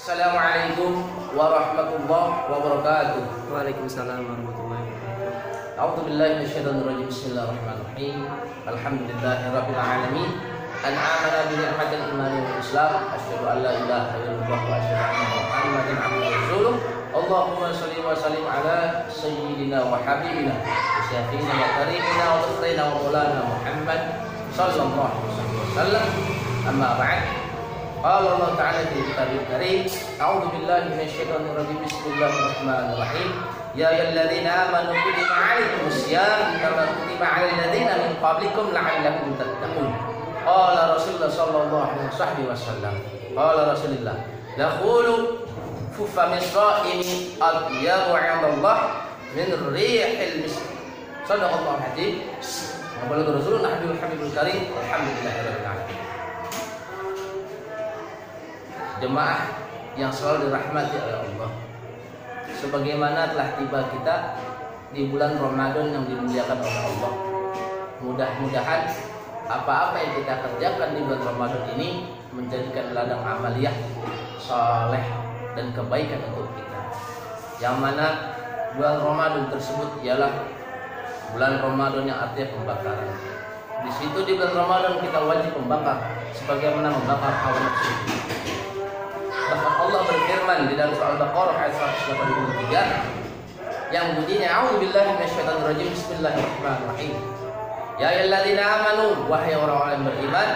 Assalamualaikum warahmatullahi wabarakatuh. Waalaikumsalam warahmatullahi wabarakatuh. A'udzu billahi minasyaitonir rajim. Bismillahirrahmanirrahim. Alhamdulillahirabbil alamin. An'amana bi ni'matil iman wal islam. Asyhadu an la ilaha illallah wa asyhadu anna Muhammadan abduhu wa rasuluh. Allahumma shalli wa sallim ala sayyidina wa habibina wa syafiina wa karimina wa dhikhrina wa maulana Muhammad sallallahu alaihi wasallam. Amma ba'd. Qala Allah Ta'ala fi Kitabihil Karim, A'udzu billahi minasyaitonir rajim. Bismillahirrahmanirrahim. Ya ayyuhalladzina amanu kutiba 'alaikumus syiyam kama kutiba 'alal ladzina min qablikum la'allakum tattaqun. Qala Rasulullah sallallahu alaihi wasallam. Qala Rasulullah, "Laqulu fufa misra'imi atyabu 'inda Allah min rihil misk." Shadaqallahu al-'azim. Wa qala Rasulullah Habibul Karim, alhamdulillahirabbil alamin. Jemaah yang selalu dirahmati oleh Allah, sebagaimana telah tiba kita di bulan Ramadan yang dimuliakan oleh Allah, mudah-mudahan apa-apa yang kita kerjakan di bulan Ramadan ini menjadikan ladang amaliyah saleh dan kebaikan untuk kita. Yang mana bulan Ramadan tersebut ialah bulan Ramadan yang artinya pembakaran. Di situ di bulan Ramadan kita wajib membakar sebagaimana membakar hawa nafsu. Bahkan Allah berfirman di dalam surah Al-Baqarah ayat 183 yang bunyinya, A'udzubillahi minasyaitonir rajim. Bismillahirrahmanirrahim. Ya ayyuhalladzina amanu, wahai orang-orang yang beriman,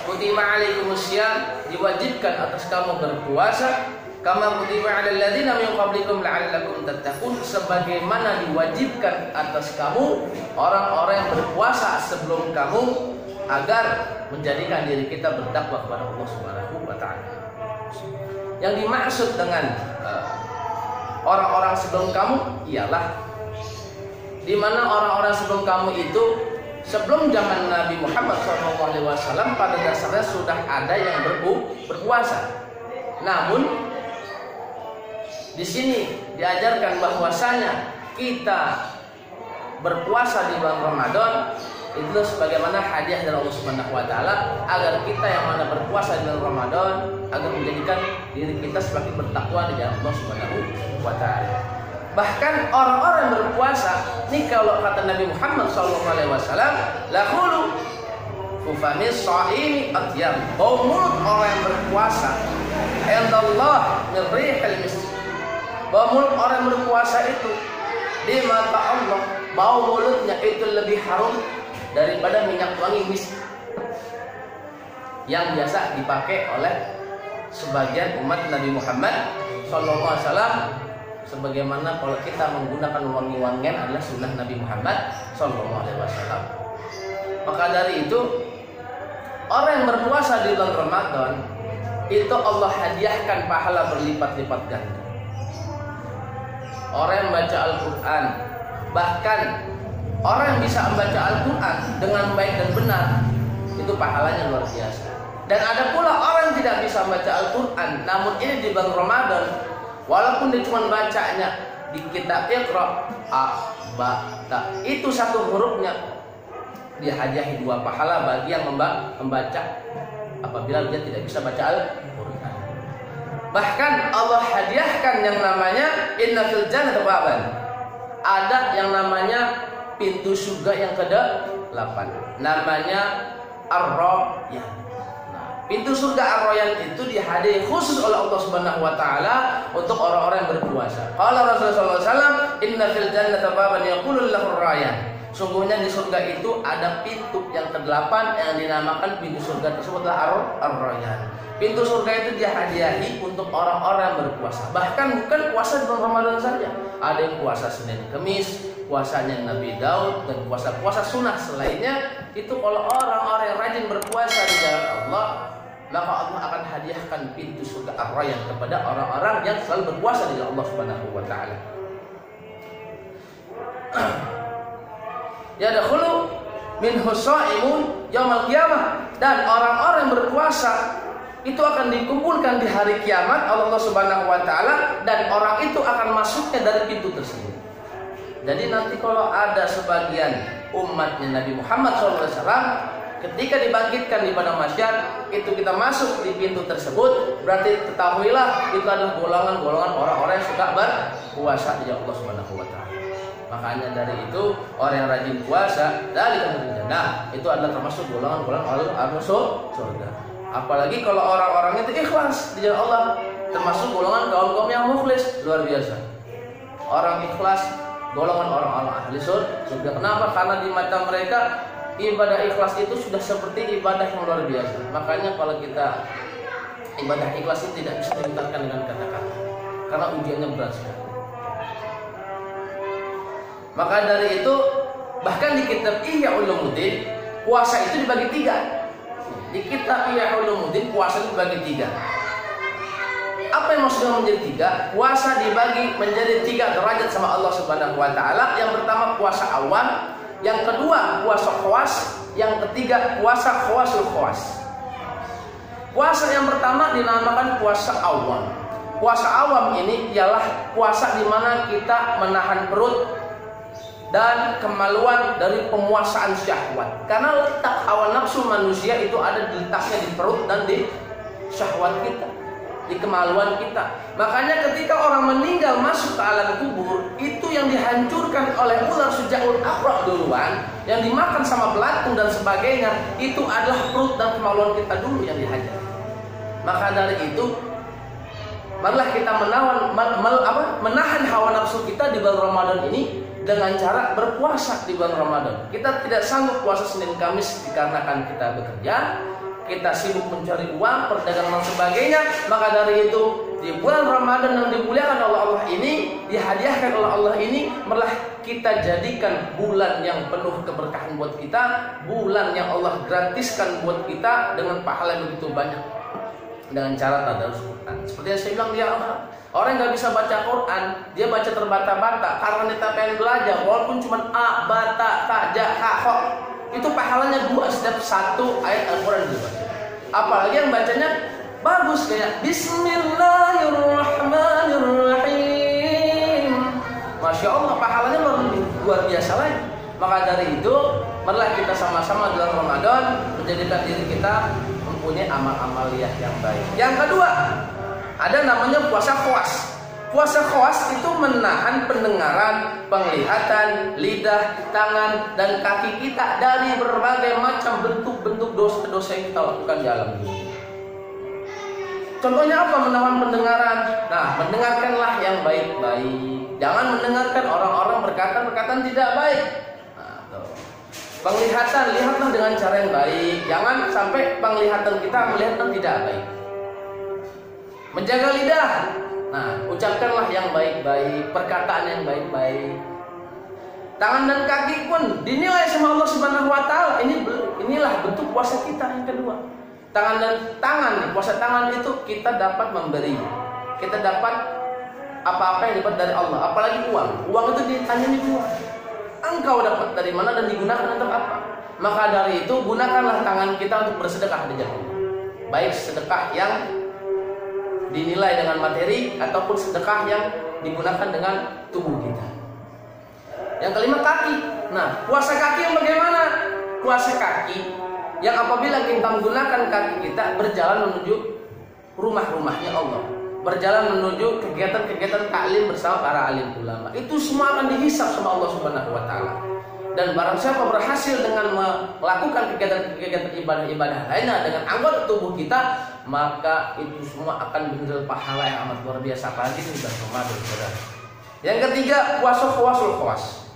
kutiba 'alaikumus syiyam, diwajibkan atas kamu berpuasa, kama kutiba 'alal ladzina min qablikum la'allakum tattaqun, sebagaimana diwajibkan atas kamu orang-orang yang berpuasa sebelum kamu agar menjadikan diri kita bertakwa kepada Allah Subhanahu wa taala. Yang dimaksud dengan orang-orang sebelum kamu ialah di mana orang-orang sebelum kamu itu sebelum zaman Nabi Muhammad SAW pada dasarnya sudah ada yang berpuasa. Namun di sini diajarkan bahwasanya kita berpuasa di bulan Ramadan itu sebagaimana hadiah dari Allah Subhanahu wa taala agar kita yang mana berpuasa di bulan Ramadan agar menjadikan diri kita semakin bertakwa di jalan Allah Subhanahu wa taala. Bahkan orang-orang yang berpuasa, ini kalau kata Nabi Muhammad SAW, laqulu fufamis shaimi atyab, bau mulut orang yang berpuasa indallah min rihil misk. Bau mulut orang yang berpuasa itu di mata Allah, bau mulutnya itu lebih harum daripada minyak wangi misk yang biasa dipakai oleh sebagian umat Nabi Muhammad SAW. Sebagaimana kalau kita menggunakan wangi-wangian adalah sunnah Nabi Muhammad SAW. Maka dari itu orang yang berpuasa di bulan Ramadan itu Allah hadiahkan pahala berlipat-lipat ganda. Orang yang membaca Al-Quran, bahkan orang yang bisa membaca Al-Quran dengan baik dan benar, itu pahalanya luar biasa. Dan ada pula orang yang tidak bisa membaca Al-Quran, namun ini di bulan Ramadan, walaupun dia cuma bacanya di kitab Iqra, A, Ba, Ta, itu satu hurufnya dihadiahi 2 pahala bagi yang membaca apabila dia tidak bisa baca Al-Quran. Bahkan Allah hadiahkan yang namanya Inna fil jannati baban, ada yang namanya pintu surga yang ke-8, namanya Ar-Rayyan. Nah, pintu surga Ar-Rayyan itu dihadiahi khusus oleh Allah Subhanahu wa taala untuk orang-orang yang berpuasa. Qala Rasulullah SAW, "Inna fil jannati baban yaqulu lahu Ar-Rayyan." Sungguhnya di surga itu ada pintu yang ke-8 yang dinamakan pintu surga tersebut adalah Ar-Rayyan. Pintu surga itu dihadiahi untuk orang-orang yang berpuasa. Bahkan bukan puasa di bulan Ramadan saja. Ada yang puasa Senin Kemis, puasanya Nabi Daud, dan puasa-puasa sunnah selainnya. Itu kalau orang-orang yang rajin berpuasa di jalan Allah, maka Allah akan hadiahkan pintu surga Ar-Rayyan kepada orang-orang yang selalu berpuasa di jalan Allah Subhanahu wa taala. Yadkhulu minhu shaimun yaumal qiyamah, dan orang-orang yang berpuasa itu akan dikumpulkan di hari kiamat Allah Subhanahu wa taala, dan orang itu akan masuknya dari pintu tersebut. Jadi nanti kalau ada sebagian umatnya Nabi Muhammad SAW Ketika dibangkitkan di padang mahsyar, itu kita masuk di pintu tersebut, berarti ketahuilah itu adalah golongan-golongan orang-orang yang suka berpuasa di Allah Subhanahu wa taala. Makanya dari itu orang yang rajin puasa dari jannah itu adalah termasuk golongan-golongan ahli surga. Apalagi kalau orang-orang itu ikhlas di jalan Allah, termasuk golongan kaum-kaum yang mukhlis, luar biasa. Orang ikhlas golongan orang-orang ahli surga. Kenapa? Karena di mata mereka ibadah ikhlas itu sudah seperti ibadah yang luar biasa. Makanya kalau kita ibadah ikhlas itu tidak bisa diungkapkan dengan kata-kata, karena ujiannya berat sekali. Maka dari itu bahkan di kitab Ihya Ulumuddin puasa itu dibagi 3. Di kitab Ihya Ulumuddin puasa itu dibagi 3. Apa yang maksudnya menjadi 3? Puasa dibagi menjadi 3 derajat sama Allah Subhanahu wa taala. Yang pertama puasa awam, yang kedua puasa khawas, yang ketiga puasa khawasul khawas. Puasa yang pertama dinamakan puasa awam. Puasa awam ini ialah puasa di mana kita menahan perut dan kemaluan dari penguasaan syahwat. Karena letak hawa nafsu manusia itu ada letaknya di perut dan di syahwat kita, di kemaluan kita. Makanya ketika orang meninggal masuk ke alam kubur, itu yang dihancurkan oleh ular sujaul aqra duluan, yang dimakan sama belatung dan sebagainya, itu adalah perut dan kemaluan kita dulu yang dihajar. Maka dari itu marilah kita menahan hawa nafsu kita di bulan Ramadan ini dengan cara berpuasa di bulan Ramadan. Kita tidak sanggup puasa Senin Kamis dikarenakan kita bekerja, kita sibuk mencari uang, perdagangan dan sebagainya. Maka dari itu di bulan Ramadan yang dimuliakan oleh Allah ini, dihadiahkan oleh Allah ini, malah kita jadikan bulan yang penuh keberkahan buat kita, bulan yang Allah gratiskan buat kita dengan pahala yang begitu banyak dengan cara tadarus Quran. Seperti yang saya bilang, dia orang yang nggak bisa baca Quran, dia baca terbata-bata karena dia pengen belajar, walaupun cuma a, bata, ta, ja, ha, ho, itu pahalanya 2 setiap 1 ayat Al-Quran dibaca. Apalagi yang bacanya bagus kayak Bismillahirrahmanirrahim, Masya Allah, pahalanya luar biasa lagi. Maka dari itu marilah kita sama-sama dalam Ramadan menjadikan diri kita mempunyai amal-amaliyah yang baik. Yang kedua, ada namanya puasa khawas. Puasa khawas itu menahan pendengaran, penglihatan, lidah, tangan, dan kaki kita dari berbagai macam bentuk-bentuk dosa-dosa yang kita lakukan di alam dunia. Contohnya apa? Menahan pendengaran. Nah, mendengarkanlah yang baik-baik. Jangan mendengarkan orang-orang berkata-perkataan tidak baik. Penglihatan, lihatlah dengan cara yang baik. Jangan sampai penglihatan kita melihat yang tidak baik. Menjaga lidah. Nah, ucapkanlah yang baik-baik, perkataan yang baik-baik. Tangan dan kaki pun dinilai sama Allah Subhanahu wa taala. Inilah bentuk puasa kita yang kedua. Tangan, puasa tangan itu kita dapat memberi. Kita dapat apa-apa yang dapat dari Allah, apalagi uang. Uang itu ditanya di luar. Engkau dapat dari mana dan digunakan untuk apa? Maka dari itu gunakanlah tangan kita untuk bersedekah di jalan Allah. Baik sedekah yang dinilai dengan materi ataupun sedekah yang digunakan dengan tubuh kita. Yang kelima, kaki. Nah, puasa kaki yang bagaimana? Puasa kaki yang apabila kita menggunakan kaki kita berjalan menuju rumah-rumahnya Allah, berjalan menuju kegiatan-kegiatan taklim bersama para alim ulama, itu semua akan dihisab sama Allah Subhanahu wa taala. Dan barang siapa berhasil dengan melakukan kegiatan-kegiatan ibadah-ibadah lainnya dengan anggota tubuh kita, maka itu semua akan mendapat pahala yang amat luar biasa, apalagi di bulan Ramadan, saudara. Yang ketiga, puasa khawasul khawas.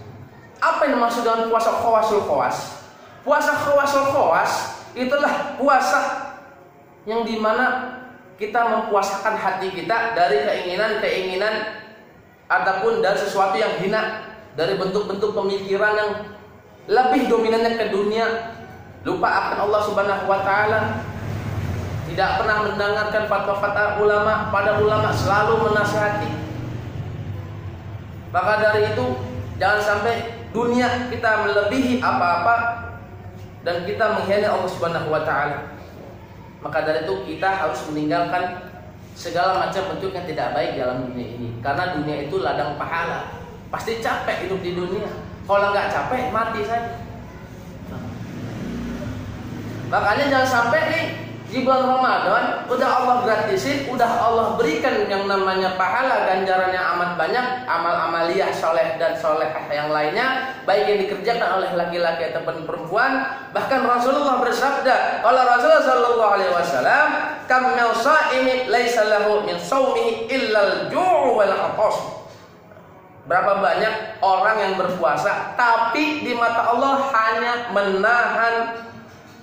Apa yang dimaksud dengan puasa khawasul khawas? Puasa khawasul khawas itulah puasa yang dimana kita mempuasakan hati kita dari keinginan-keinginan ataupun dari sesuatu yang hina, dari bentuk-bentuk pemikiran yang lebih dominannya ke dunia, lupa akan Allah Subhanahu wa taala, tidak pernah mendengarkan fatwa-fatwa ulama, pada ulama selalu menasihati. Maka dari itu jangan sampai dunia kita melebihi apa-apa dan kita mengkhianati Allah Subhanahu wa taala. Maka dari itu kita harus meninggalkan segala macam bentuk yang tidak baik dalam dunia ini, karena dunia itu ladang pahala. Pasti capek hidup di dunia. Kalau nggak capek mati saja. Makanya jangan sampai nih di bulan Ramadan udah Allah gratisin, udah Allah berikan yang namanya pahala ganjarannya amat banyak, amal amaliyah soleh dan solehah yang lainnya, baik yang dikerjakan oleh laki-laki ataupun perempuan. Bahkan Rasulullah bersabda, kalau Rasulullah Shallallahu Alaihi Wasallam, kam min shaimin laisa lahu min shaumihi illal ju' wal 'atas. Berapa banyak orang yang berpuasa tapi di mata Allah hanya menahan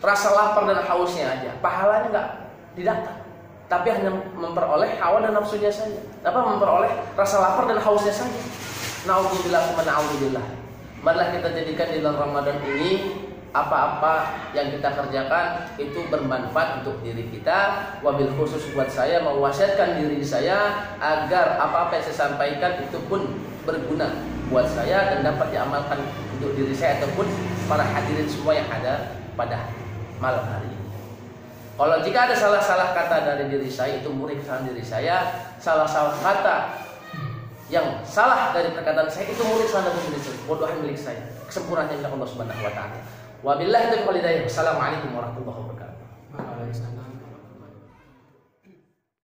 rasa lapar dan hausnya aja, pahalanya nggak didapat, tapi hanya memperoleh hawa dan nafsunya saja. Memperoleh rasa lapar dan hausnya saja. Naudzubillah, naudzubillah. Marilah kita jadikan di bulan Ramadan ini apa-apa yang kita kerjakan itu bermanfaat untuk diri kita. Wabil khusus buat saya mewasiatkan diri saya agar apa-apa yang saya sampaikan itu pun berguna buat saya dan dapat diamalkan untuk diri saya ataupun para hadirin semua yang ada pada malam hari ini. Kalau jika ada salah-salah kata dari diri saya, itu murni kesalahan diri saya. Salah-salah kata yang salah dari perkataan saya itu murni kesalahan dari diri saya. Bodohan milik saya. Kesempurnaannya milik Allah Subhanahu wa taala. Wabillahi taufiq wal hidayah. Wassalamualaikum warahmatullahi wabarakatuh.